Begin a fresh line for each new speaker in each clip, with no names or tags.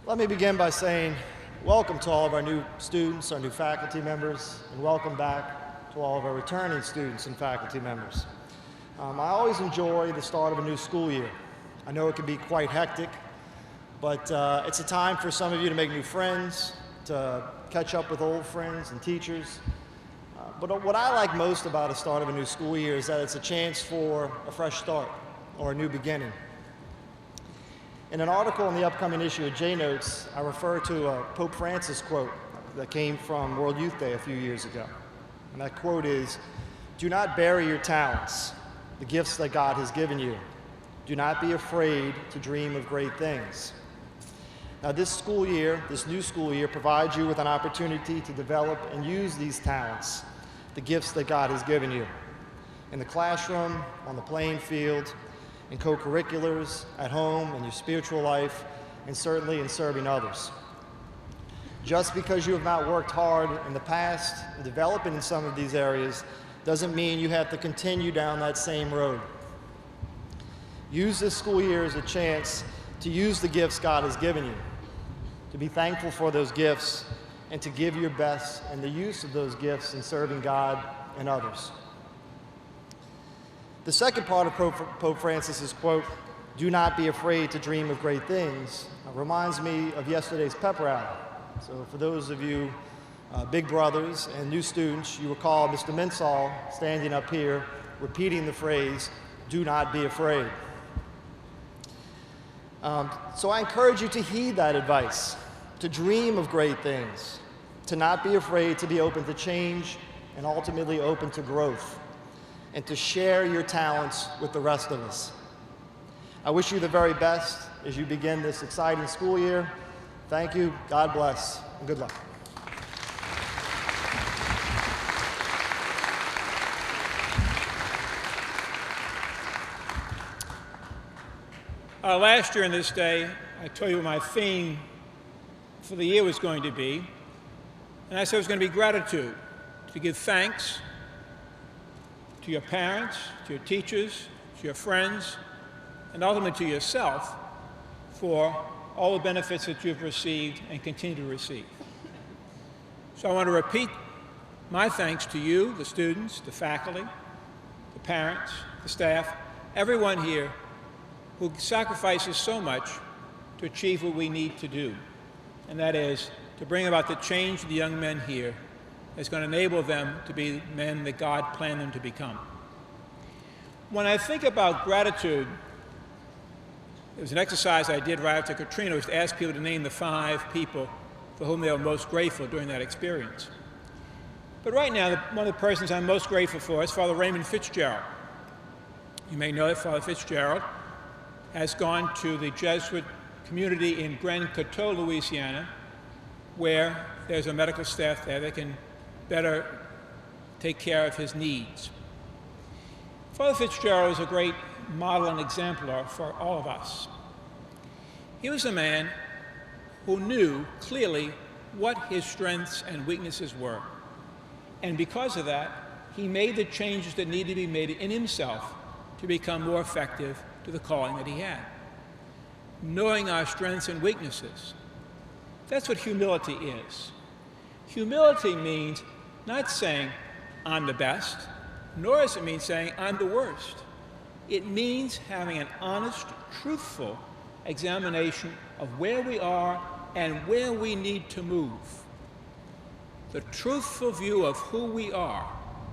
Let me begin by saying welcome to all of our new students, our new faculty members, and welcome back to all of our returning students and faculty members. I always enjoy the start of a new school year. I know it can be quite hectic, but it's a time for some of you to make new friends, to catch up with old friends and teachers. But what I like most about the start of a new school year is that it's a chance for a fresh start or a new beginning. In an article in the upcoming issue of J-Notes, I refer to a Pope Francis quote that came from World Youth Day a few years ago. And that quote is, "Do not bury your talents, the gifts that God has given you. Do not be afraid to dream of great things." Now this school year, this new school year, provides you with an opportunity to develop and use these talents, the gifts that God has given you, in the classroom, on the playing field, in co-curriculars, at home, in your spiritual life, and certainly in serving others. Just because you have not worked hard in the past in developing in some of these areas doesn't mean you have to continue down that same road. Use this school year as a chance to use the gifts God has given you, to be thankful for those gifts, and to give your best in the use of those gifts in serving God and others. The second part of Pope Francis's quote, "Do not be afraid to dream of great things," reminds me of yesterday's pep rally. So for those of you big brothers and new students, you recall Mr. Minsall standing up here repeating the phrase, "Do not be afraid." So I encourage you to heed that advice, to dream of great things, to not be afraid to be open to change and ultimately open to growth, and to share your talents with the rest of us. I wish you the very best as you begin this exciting school year. Thank you, God bless, and good luck.
Last year on this day, I told you what my theme for the year was going to be, and I said it was going to be gratitude, to give thanks to your parents, to your teachers, to your friends, and ultimately to yourself for all the benefits that you've received and continue to receive. So I want to repeat my thanks to you, the students, the faculty, the parents, the staff, everyone here who sacrifices so much to achieve what we need to do, and that is to bring about the change of the young men here that's going to enable them to be men that God planned them to become. When I think about gratitude, it was an exercise I did right after Katrina, was to ask people to name the 5 people for whom they were most grateful during that experience. But right now, one of the persons I'm most grateful for is Father Raymond Fitzgerald. You may know that Father Fitzgerald has gone to the Jesuit community in Grand Coteau, Louisiana, where there's a medical staff there that can better take care of his needs. Father Fitzgerald is a great model and exemplar for all of us. He was a man who knew clearly what his strengths and weaknesses were. And because of that, he made the changes that needed to be made in himself to become more effective to the calling that he had. Knowing our strengths and weaknesses. That's what humility is. Humility means not saying, "I'm the best," nor does it mean saying, "I'm the worst." It means having an honest, truthful examination of where we are and where we need to move. The truthful view of who we are.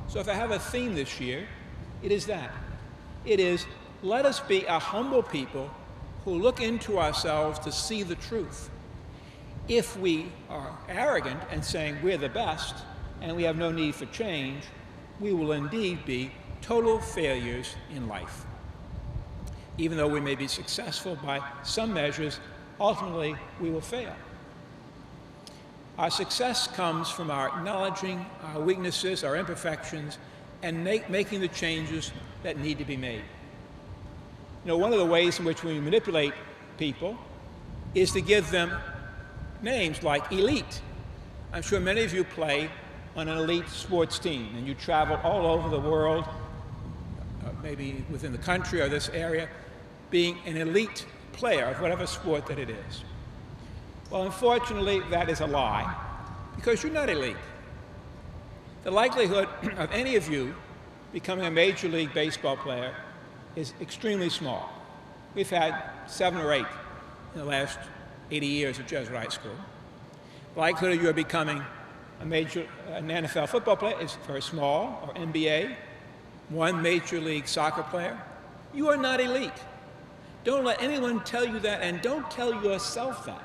So if I have a theme this year, it is that. It is, let us be a humble people who look into ourselves to see the truth. If we are arrogant and saying we're the best and we have no need for change, we will indeed be total failures in life. Even though we may be successful by some measures, ultimately we will fail. Our success comes from our acknowledging our weaknesses, our imperfections, and making the changes that need to be made. You know, one of the ways in which we manipulate people is to give them names like elite. I'm sure many of you play on an elite sports team, and you travel all over the world, maybe within the country or this area, being an elite player of whatever sport that it is. Well, unfortunately, that is a lie, because you're not elite. The likelihood of any of you becoming a Major League Baseball player is extremely small. We've had 7 or 8 in the last 80 years at Jesuit High School. The likelihood of you becoming an NFL football player is very small, or NBA, 1 Major League soccer player. You are not elite. Don't let anyone tell you that, and don't tell yourself that,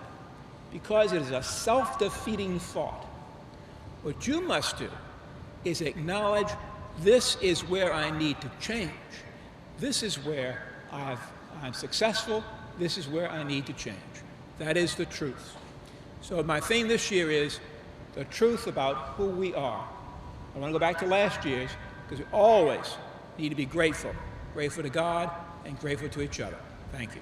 because it is a self-defeating thought. What you must do is acknowledge, this is where I need to change. This is where I'm successful. This is where I need to change. That is the truth. So my theme this year is the truth about who we are. I want to go back to last year's, because we always need to be grateful. Grateful to God and grateful to each other. Thank you.